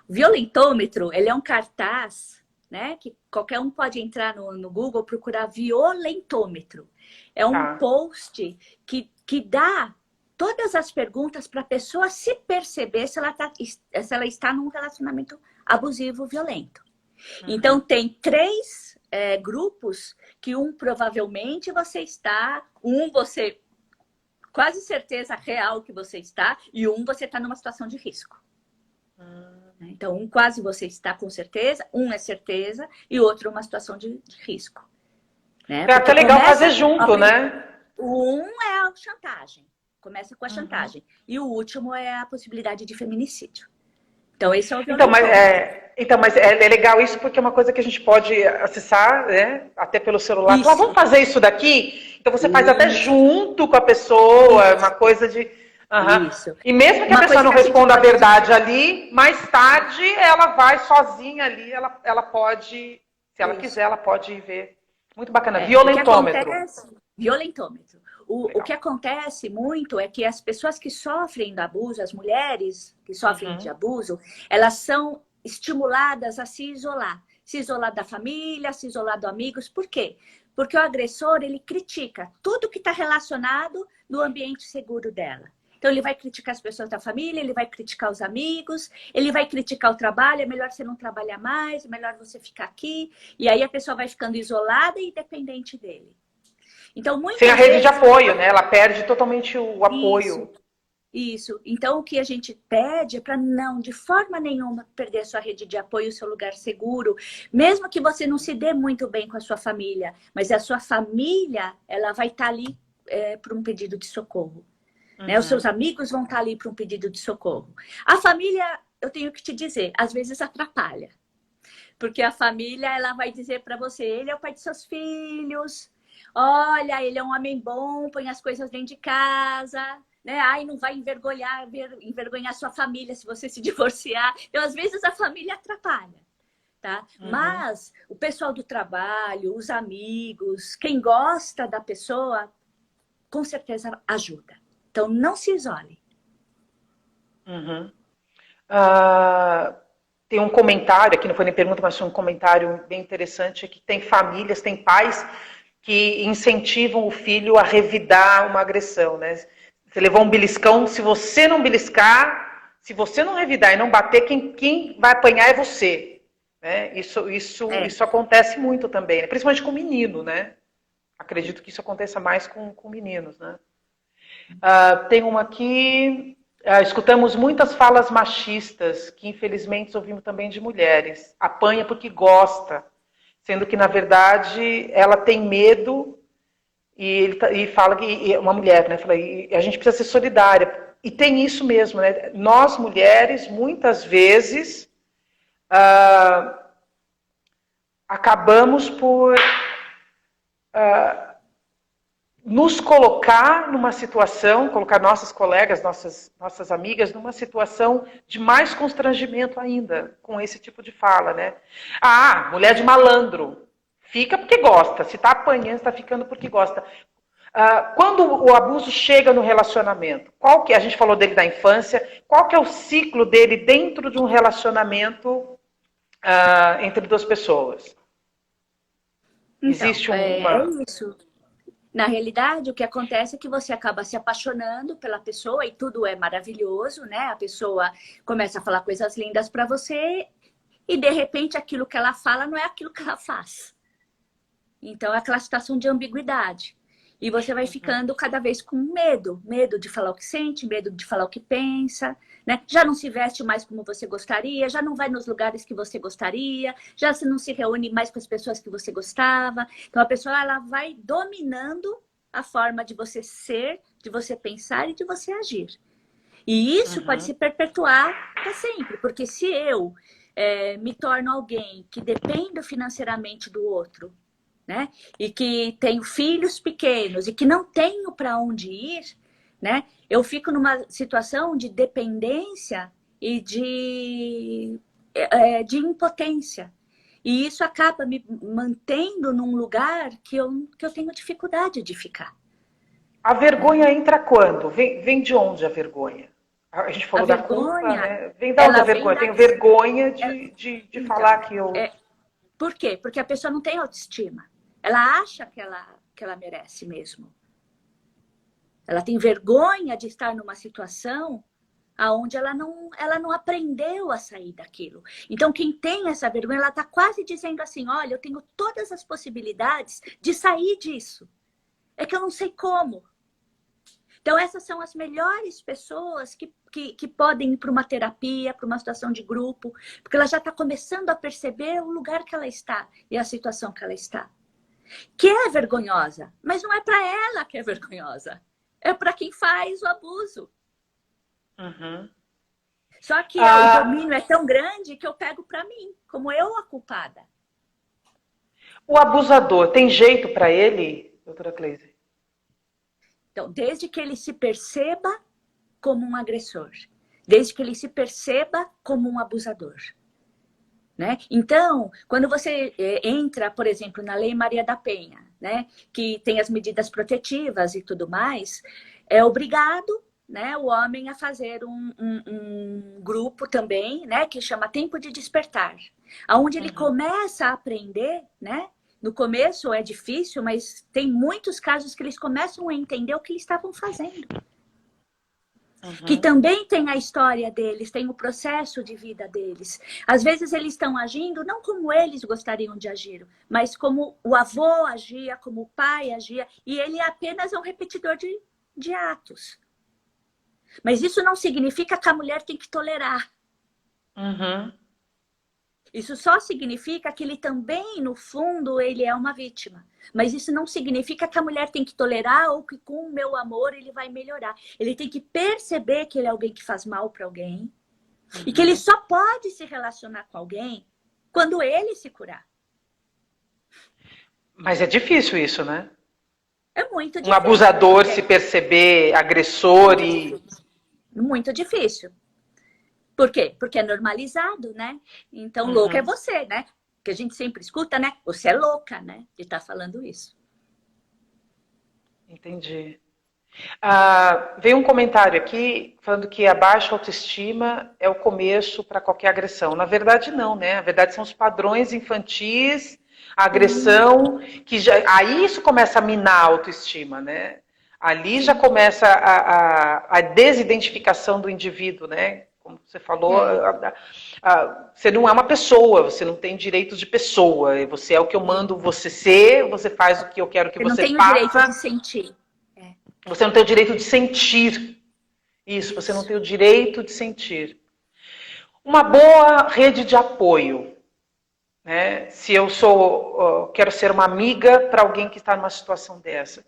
O violentômetro, ele é um cartaz, né, que qualquer um pode entrar no Google, procurar violentômetro. É um Tá. post que dá todas as perguntas para a pessoa se perceber se ela está num relacionamento abusivo, violento. Então, tem três grupos que provavelmente você está, você quase certeza real que você está, e você está numa situação de risco. Então, quase você está com certeza, é certeza, e outro uma situação de risco. Né? É até legal fazer junto, né? O é a chantagem, começa com a chantagem, e o último é a possibilidade de feminicídio. Então, esse é o violentômetro. Mas é legal isso porque é uma coisa que a gente pode acessar, né? Até pelo celular. Falar, vamos Isso, fazer isso daqui? Então você faz até isso, junto com a pessoa, isso, uma coisa de. Aham. isso. E mesmo que a Uma pessoa coisa não que a gente responda a pode verdade dizer. ali, mais tarde ela vai sozinha ali, ela pode, se ela Isso. quiser, ela pode ver. Muito bacana. O que Violentômetro. acontece, violentômetro. O Legal. que acontece muito é que as pessoas que sofrem do abuso, as mulheres que sofrem de abuso, elas são estimuladas a se isolar da família, se isolar dos amigos. Por quê? Porque o agressor, ele critica tudo que está relacionado no ambiente seguro dela. Então, ele vai criticar as pessoas da família, ele vai criticar os amigos, ele vai criticar o trabalho, é melhor você não trabalhar mais, é melhor você ficar aqui. E aí a pessoa vai ficando isolada e dependente dele. Então, Sem a muitas rede de vezes... apoio, né? Ela perde totalmente o Isso, apoio. isso. Então, o que a gente pede é para não, de forma nenhuma, perder a sua rede de apoio, o seu lugar seguro. Mesmo que você não se dê muito bem com a sua família, mas a sua família, ela vai estar ali para um pedido de socorro. Né? Os seus amigos vão estar ali para um pedido de socorro. A família, eu tenho que te dizer, às vezes atrapalha. Porque a família, ela vai dizer para você, ele é o pai de seus filhos, olha, ele é um homem bom, põe as coisas dentro de casa, né? Ai, não vai envergonhar sua família se você se divorciar. Então, às vezes, a família atrapalha, tá? Mas o pessoal do trabalho, os amigos, quem gosta da pessoa, com certeza ajuda. Então, não se isole. Tem um comentário, aqui não foi nem pergunta, mas foi um comentário bem interessante, que tem famílias, tem pais que incentivam o filho a revidar uma agressão, né? Você levou um beliscão, se você não beliscar, se você não revidar e não bater, quem vai apanhar é você. Né? Isso acontece muito também, né? Principalmente com menino, né? Acredito que isso aconteça mais com meninos, né? Tem uma aqui. Escutamos muitas falas machistas, que infelizmente ouvimos também de mulheres. Apanha porque gosta, sendo que, na verdade, ela tem medo e fala que uma mulher, né? Fala, e a gente precisa ser solidária. E tem isso mesmo, né? Nós, mulheres, muitas vezes acabamos por nos colocar numa situação, colocar nossas colegas, nossas amigas numa situação de mais constrangimento ainda com esse tipo de fala, né? Ah, mulher de malandro. Fica porque gosta. Se está apanhando, está ficando porque gosta. Quando o abuso chega no relacionamento, qual que a gente falou dele da infância, qual que é o ciclo dele dentro de um relacionamento entre duas pessoas? Então, Existe é uma... isso. Na realidade, o que acontece é que você acaba se apaixonando pela pessoa e tudo é maravilhoso, né? A pessoa começa a falar coisas lindas para você e, de repente, aquilo que ela fala não é aquilo que ela faz. Então, é aquela situação de ambiguidade. E você vai ficando cada vez com medo. Medo de falar o que sente, medo de falar o que pensa, né? Já não se veste mais como você gostaria, já não vai nos lugares que você gostaria, já não se reúne mais com as pessoas que você gostava. Então, a pessoa ela vai dominando a forma de você ser, de você pensar e de você agir. E isso pode se perpetuar para sempre. Porque se eu me torno alguém que dependo financeiramente do outro, né? E que tenho filhos pequenos e que não tenho para onde ir, né? Eu fico numa situação de dependência e de impotência. E isso acaba me mantendo num lugar que eu tenho dificuldade de ficar. A vergonha entra quando? Vem de onde a vergonha? A gente A falou da culpa, vergonha, né? Vem da onde a ela vem vergonha? da... Tenho vergonha de falar Então, que eu... por quê? Porque a pessoa não tem autoestima. Ela acha que ela merece mesmo. Ela tem vergonha de estar numa situação onde ela não aprendeu a sair daquilo. Então, quem tem essa vergonha, ela está quase dizendo assim, olha, eu tenho todas as possibilidades de sair disso. É que eu não sei como. Então, essas são as melhores pessoas que podem ir para uma terapia, para uma situação de grupo, porque ela já está começando a perceber o lugar que ela está e a situação que ela está. Que é vergonhosa, mas não é para ela que é vergonhosa. É para quem faz o abuso. Uhum. Só que o domínio é tão grande que eu pego para mim, como eu a culpada. O abusador, tem jeito para ele, doutora Cleise? Então, desde que ele se perceba como um agressor, desde que ele se perceba como um abusador. Né? Então, quando você entra, por exemplo, na Lei Maria da Penha, né, que tem as medidas protetivas e tudo mais, é obrigado, né, o homem a fazer um grupo também, né, que chama Tempo de Despertar, onde ele começa a aprender, né? No começo é difícil, mas tem muitos casos que eles começam a entender o que eles estavam fazendo. Que também tem a história deles, tem o processo de vida deles. Às vezes eles estão agindo não como eles gostariam de agir, mas como o avô agia, como o pai agia, e ele apenas é um repetidor de atos. Mas isso não significa que a mulher tem que tolerar. Isso só significa que ele também, no fundo, ele é uma vítima. Mas isso não significa que a mulher tem que tolerar ou que com o meu amor ele vai melhorar. Ele tem que perceber que ele é alguém que faz mal para alguém. E que ele só pode se relacionar com alguém quando ele se curar. Mas é difícil isso, né? É muito difícil. Um abusador se perceber agressor e... Muito difícil. Por quê? Porque é normalizado, né? Então, louco é você, né? Que a gente sempre escuta, né? Você é louca, né? De estar falando isso. Entendi. Veio um comentário aqui falando que a baixa autoestima é o começo para qualquer agressão. Na verdade, não, né? Na verdade, são os padrões infantis, a agressão, que já, aí isso começa a minar a autoestima, né? Ali já começa a desidentificação do indivíduo, né? Como você falou, você não é uma pessoa, você não tem direitos de pessoa. Você é o que eu mando você ser, você faz o que eu quero que você não tem faça. O direito de sentir. Você não tem o direito de sentir. Isso, você não tem o direito de sentir. Uma boa rede de apoio. Né? Se eu quero ser uma amiga para alguém que está numa situação dessa,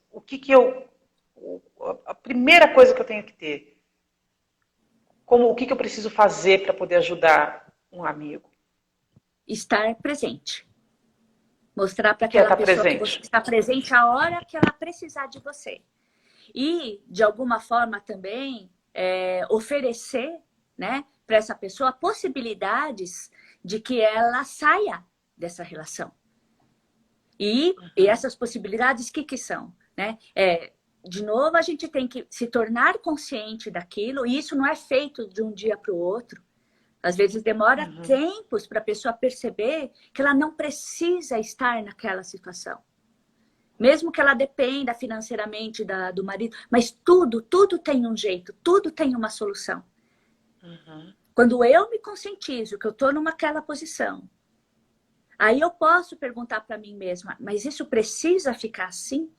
a primeira coisa que eu tenho que ter? O que eu preciso fazer para poder ajudar um amigo? Estar presente. Mostrar para Que é aquela estar pessoa que presente. você está presente a hora que ela precisar de você. E, de alguma forma, também oferecer, né, para essa pessoa possibilidades de que ela saia dessa relação. E essas possibilidades, o que são? Né? De novo, a gente tem que se tornar consciente daquilo, e isso não é feito de um dia para o outro. Às vezes demora tempos para a pessoa perceber que ela não precisa estar naquela situação. Mesmo que ela dependa financeiramente do marido, mas tudo tem um jeito, tudo tem uma solução. Quando eu me conscientizo que eu estou naquela posição, aí eu posso perguntar para mim mesma, mas isso precisa ficar assim?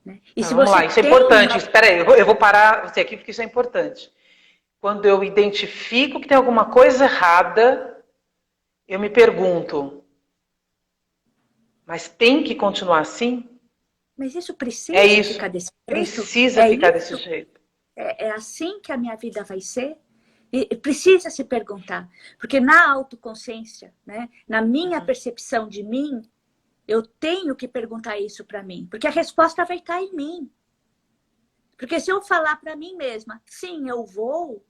Né? E se Vamos você lá, isso é importante. Espera aí, eu vou parar você aqui porque isso é importante. Quando eu identifico que tem alguma coisa errada, eu me pergunto, mas tem que continuar assim? Mas isso precisa É isso. ficar desse jeito? Precisa ficar desse jeito. É assim que a minha vida vai ser? E precisa se perguntar. Porque na autoconsciência, né, na minha percepção de mim, eu tenho que perguntar isso para mim. Porque a resposta vai estar em mim. Porque se eu falar para mim mesma, sim, eu vou.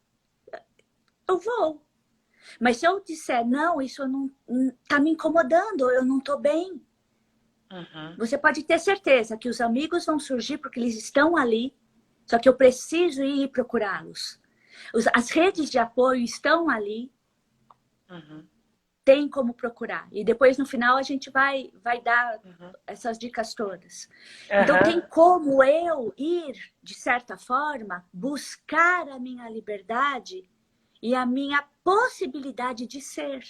Mas se eu disser, não, isso não está me incomodando, eu não estou bem. Você pode ter certeza que os amigos vão surgir porque eles estão ali, só que eu preciso ir procurá-los. As redes de apoio estão ali, tem como procurar. E depois, no final, a gente vai dar essas dicas todas. Então, tem como eu ir, de certa forma, buscar a minha liberdade e a minha possibilidade de ser.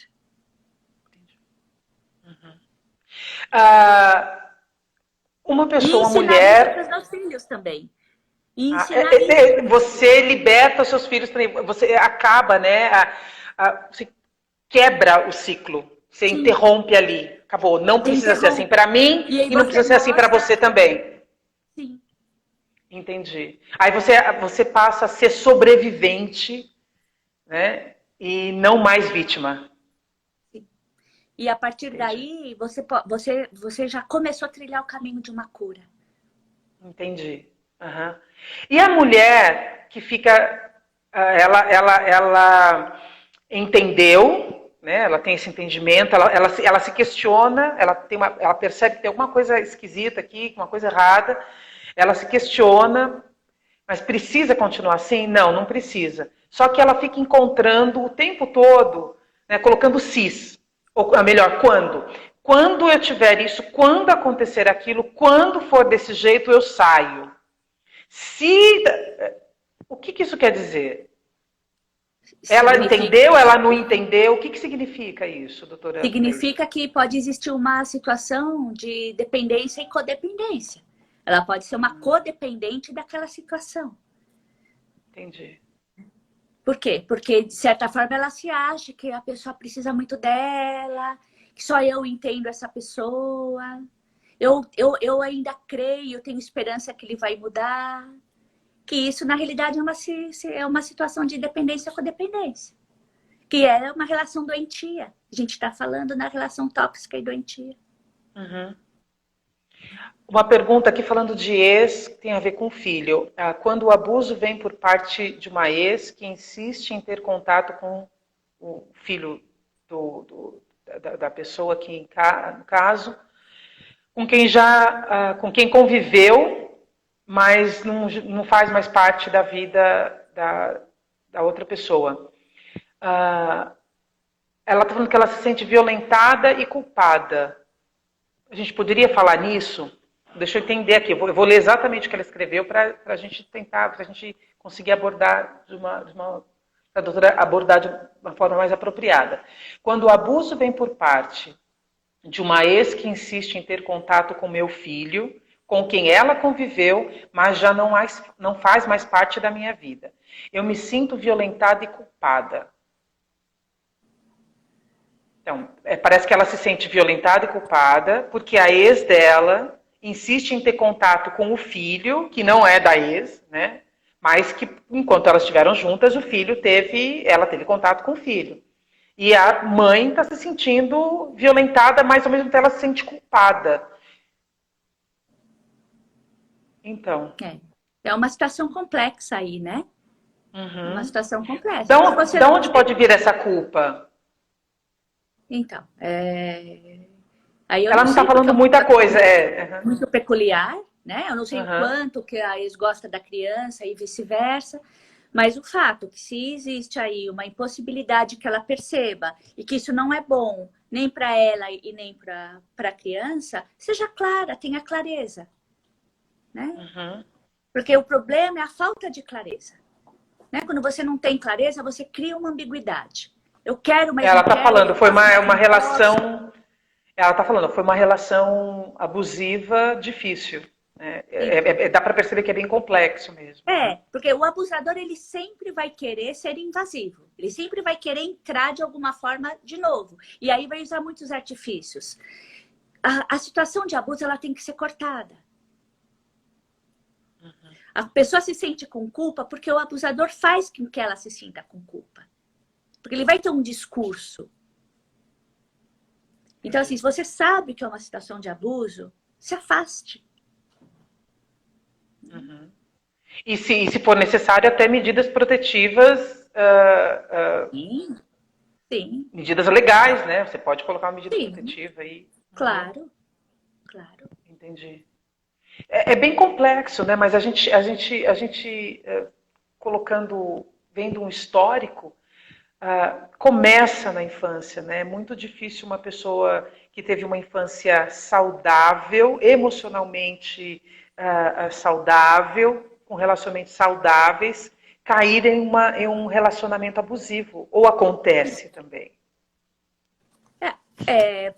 Uma pessoa, uma ensinar mulher... isso para os meus filhos também. E ensinar isso. Você liberta os seus filhos também. Você acaba, né? Você quebra o ciclo. Você interrompe ali. Acabou. Não precisa ser assim para mim e não precisa ser assim para você também. Sim. Entendi. Aí você passa a ser sobrevivente, né? E não mais vítima. Sim. E a partir daí, você já começou a trilhar o caminho de uma cura. Entendi. E a mulher que fica... Ela entendeu, né? Ela tem esse entendimento, ela se questiona, ela percebe que tem alguma coisa esquisita aqui, uma coisa errada, ela se questiona, mas precisa continuar assim? Não, não precisa. Só que ela fica encontrando o tempo todo, né, colocando cis, ou melhor, quando? Quando eu tiver isso, quando acontecer aquilo, quando for desse jeito, eu saio. O que isso quer dizer? Ela entendeu, ela não entendeu? O que significa isso, doutora? Significa que pode existir uma situação de dependência e codependência. Ela pode ser uma codependente daquela situação. Entendi. Por quê? Porque, de certa forma, ela se acha que a pessoa precisa muito dela, que só eu entendo essa pessoa. Eu ainda creio, eu tenho esperança que ele vai mudar. Que isso, na realidade, é uma situação de dependência com dependência. Que é uma relação doentia. A gente está falando na relação tóxica e doentia. Uma pergunta aqui falando de ex, que tem a ver com filho. Quando o abuso vem por parte de uma ex que insiste em ter contato com o filho da pessoa aqui, no caso, com quem conviveu, mas não faz mais parte da vida da outra pessoa. Ela está falando que ela se sente violentada e culpada. A gente poderia falar nisso? Deixa eu entender aqui. Eu vou ler exatamente o que ela escreveu para a gente tentar, para a gente conseguir abordar a doutora abordar de uma forma mais apropriada. Quando o abuso vem por parte de uma ex que insiste em ter contato com meu filho, com quem ela conviveu, mas já não faz mais parte da minha vida. Eu me sinto violentada e culpada. Então, parece que ela se sente violentada e culpada porque a ex dela insiste em ter contato com o filho, que não é da ex, né? Mas que, enquanto elas estiveram juntas, ela teve contato com o filho. E a mãe está se sentindo violentada, mas ao mesmo tempo ela se sente culpada. Então. É uma situação complexa aí, né? Uma Uhum. situação complexa. Se você Da não onde pode vir essa culpa? Então, aí eu Ela não não está sei porque é falando uma muita situação coisa. É. muito peculiar, né? Eu não sei o Uhum. quanto que a ex gosta da criança e vice-versa, mas o fato que se existe aí uma impossibilidade que ela perceba e que isso não é bom nem para ela e nem para a criança, seja clara, tenha clareza, né? Uhum. Porque o problema é a falta de clareza, né? Quando você não tem clareza, você cria uma ambiguidade. Eu quero, mas Ela não está quero, falando, eu foi posso, mas uma não posso. relação. Ela está falando, foi uma relação abusiva difícil. Né? Dá para perceber que é bem complexo mesmo. Uhum. Porque o abusador, ele sempre vai querer ser invasivo. Ele sempre vai querer entrar de alguma forma de novo. E aí vai usar muitos artifícios. A situação de abuso, ela tem que ser cortada. A pessoa se sente com culpa porque o abusador faz com que ela se sinta com culpa. Porque ele vai ter um discurso. Então, assim, se você sabe que é uma situação de abuso, se afaste. Uhum. E se for necessário, até medidas protetivas, Sim, sim, medidas legais, né? Você pode colocar uma medida sim, protetiva aí. Uhum. claro, claro. Entendi. É bem complexo, né? Mas a gente colocando, vendo um histórico, começa na infância, né? É muito difícil uma pessoa que teve uma infância saudável, emocionalmente saudável, com relacionamentos saudáveis, cair em um relacionamento abusivo. Ou acontece também.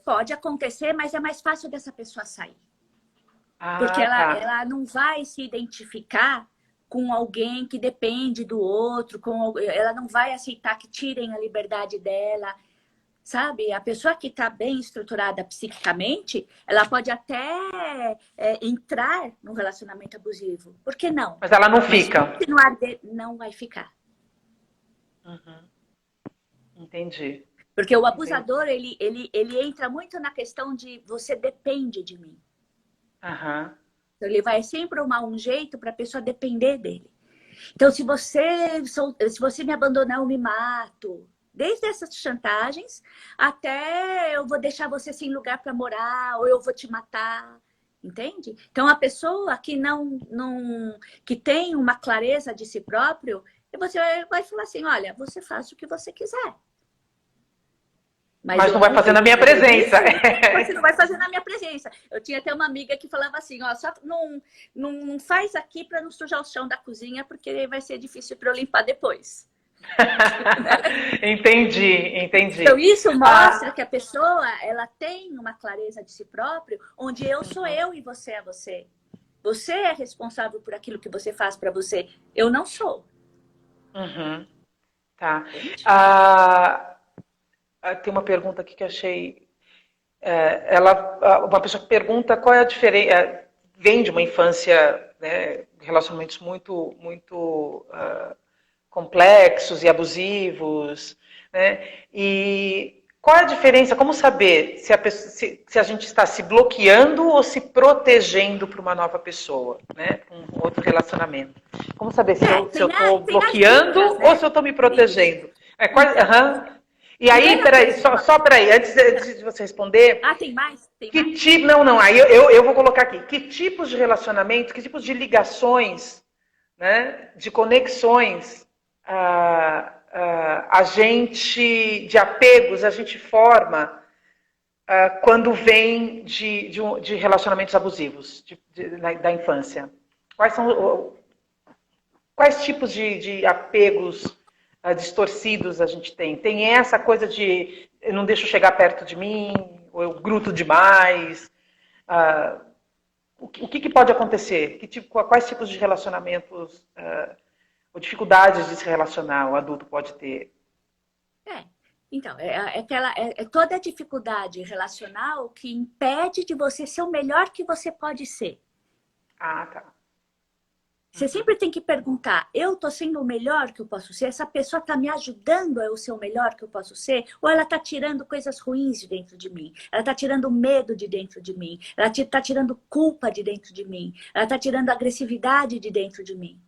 Pode acontecer, mas é mais fácil dessa pessoa sair. Porque Ah, tá. ela não vai se identificar com alguém que depende do outro, ela não vai aceitar que tirem a liberdade dela, sabe? A pessoa que está bem estruturada psiquicamente, ela pode até entrar num relacionamento abusivo. Por que não? Mas ela não Mas se fica. continuar, não vai ficar. Uhum. Entendi. Porque o Entendi. abusador, ele entra muito na questão de você depende de mim. Aham. Então, ele vai sempre arrumar um jeito para a pessoa depender dele. Então, se você me abandonar, eu me mato. Desde essas chantagens até eu vou deixar você sem lugar para morar ou eu vou te matar. Entende? Então, a pessoa que que tem uma clareza de si próprio, você vai falar assim, olha, você faz o que você quiser. Mas Mas eu não vai não fazer na vou minha fazer presença. isso, você não vai fazer na minha presença. Eu tinha até uma amiga que falava assim, ó, só não faz aqui para não sujar o chão da cozinha, porque vai ser difícil para eu limpar depois. Entendi, Então, entendi. isso mostra Ah, que a pessoa, ela tem uma clareza de si próprio, onde eu sou eu e você é você. Você é responsável por aquilo que você faz para você. Eu não sou. uhum, tá. Entende? Ah, tem uma pergunta aqui que eu achei. Uma pessoa que pergunta qual é a diferença. Vem de uma infância, né, relacionamentos muito complexos e abusivos, né? E qual é a diferença? Como saber se a gente está se bloqueando ou se protegendo para uma nova pessoa, né? Um outro relacionamento. Como saber se eu estou Tem as bloqueando dicas, ou né? se eu estou me Isso. protegendo? Então, E aí, primeira peraí, coisa de uma... só peraí, antes de você responder, Ah, tem mais? Tem que mais? tipo. Não, não, aí eu vou colocar aqui. Que tipos de relacionamento, que tipos de ligações, né, de conexões a gente, de apegos, a gente forma quando vem de relacionamentos abusivos da infância? Quais tipos de apegos distorcidos a gente tem? Tem essa coisa de eu não deixo chegar perto de mim, ou eu grudo demais. Ah, o que pode acontecer? Quais tipos de relacionamentos ou dificuldades de se relacionar o adulto pode ter? É. Então, é toda a dificuldade relacional que impede de você ser o melhor que você pode ser. Ah, tá. Você sempre tem que perguntar, eu estou sendo o melhor que eu posso ser? Essa pessoa está me ajudando a eu ser o melhor que eu posso ser? Ou ela está tirando coisas ruins de dentro de mim? Ela está tirando medo de dentro de mim? Ela está tirando culpa de dentro de mim? Ela está tirando agressividade de dentro de mim?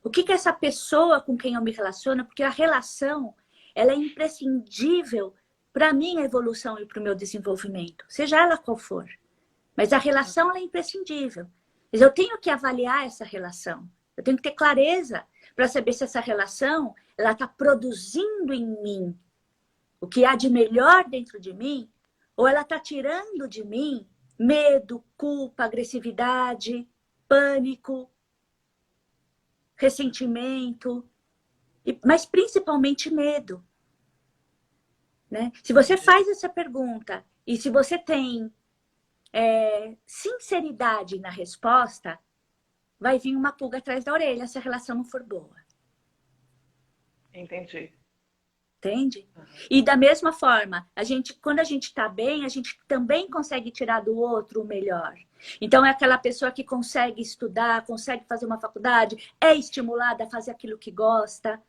O que que essa pessoa com quem eu me relaciono? Porque a relação, ela é imprescindível para a minha evolução e para o meu desenvolvimento, seja ela qual for. Mas a relação, ela é imprescindível. Mas eu tenho que avaliar essa relação. Eu tenho que ter clareza para saber se essa relação ela está produzindo em mim o que há de melhor dentro de mim, ou ela está tirando de mim medo, culpa, agressividade, pânico, ressentimento, mas principalmente medo. Né? Se você faz essa pergunta e se você tem sinceridade na resposta, vai vir uma pulga atrás da orelha se a relação não for boa. Entendi. Entende? E da mesma forma, quando a gente está bem, a gente também consegue tirar do outro o melhor. Então, é aquela pessoa que consegue estudar, consegue fazer uma faculdade, é estimulada a fazer aquilo que gosta.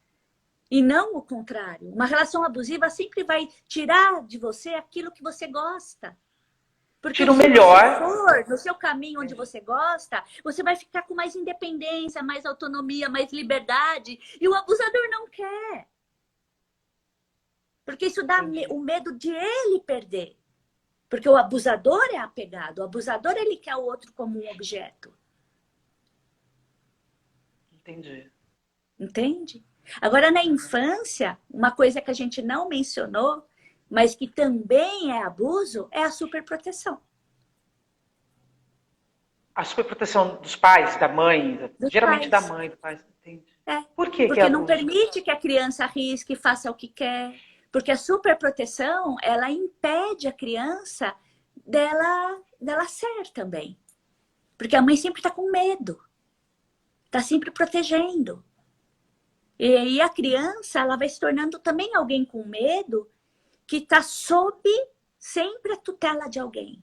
E não o contrário. Uma relação abusiva sempre vai tirar de você aquilo que você gosta. Porque tira o se melhor. você for no seu caminho onde você gosta, você vai ficar com mais independência, mais autonomia, mais liberdade. E o abusador não quer. Porque isso dá o medo de ele perder. Porque o abusador é apegado. O abusador, ele quer o outro como um objeto. Entendi. Entende? Agora, na infância, uma coisa que a gente não mencionou, mas que também é abuso, é a superproteção. A superproteção dos pais, da mãe, geralmente pais. da mãe, do pai. Entendi. Por que porque não permite que a criança arrisque, faça o que quer. Porque a superproteção, ela impede a criança dela ser também. Porque a mãe sempre está com medo. Está sempre protegendo. E aí a criança, ela vai se tornando também alguém com medo, que está sob sempre a tutela de alguém.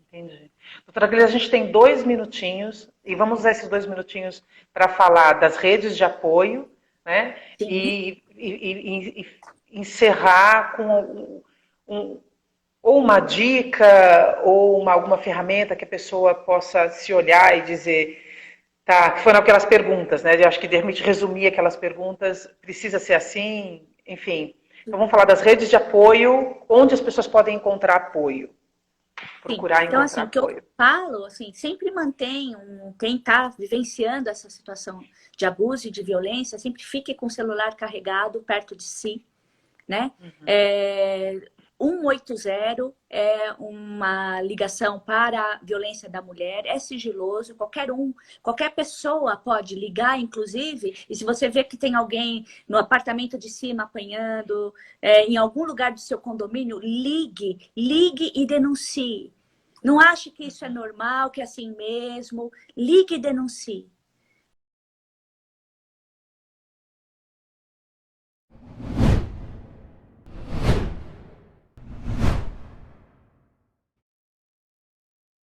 Entendi. Doutora Gleisi, a gente tem 2 minutinhos, e vamos usar esses 2 minutinhos para falar das redes de apoio, né? E encerrar com ou uma dica, ou alguma ferramenta que a pessoa possa se olhar e dizer... Tá, que foram aquelas perguntas, né? Eu acho que de repente resumir aquelas perguntas, precisa ser assim, enfim. Então vamos falar das redes de apoio, onde as pessoas podem encontrar apoio. Procurar então, encontrar assim, apoio. O que eu falo, assim, sempre mantém quem está vivenciando essa situação de abuso e de violência, sempre fique com o celular carregado perto de si, né? 180 é uma ligação para a violência da mulher, é sigiloso, qualquer pessoa pode ligar, inclusive, e se você vê que tem alguém no apartamento de cima apanhando, em algum lugar do seu condomínio, ligue e denuncie. Não ache que isso é normal, que é assim mesmo, ligue e denuncie.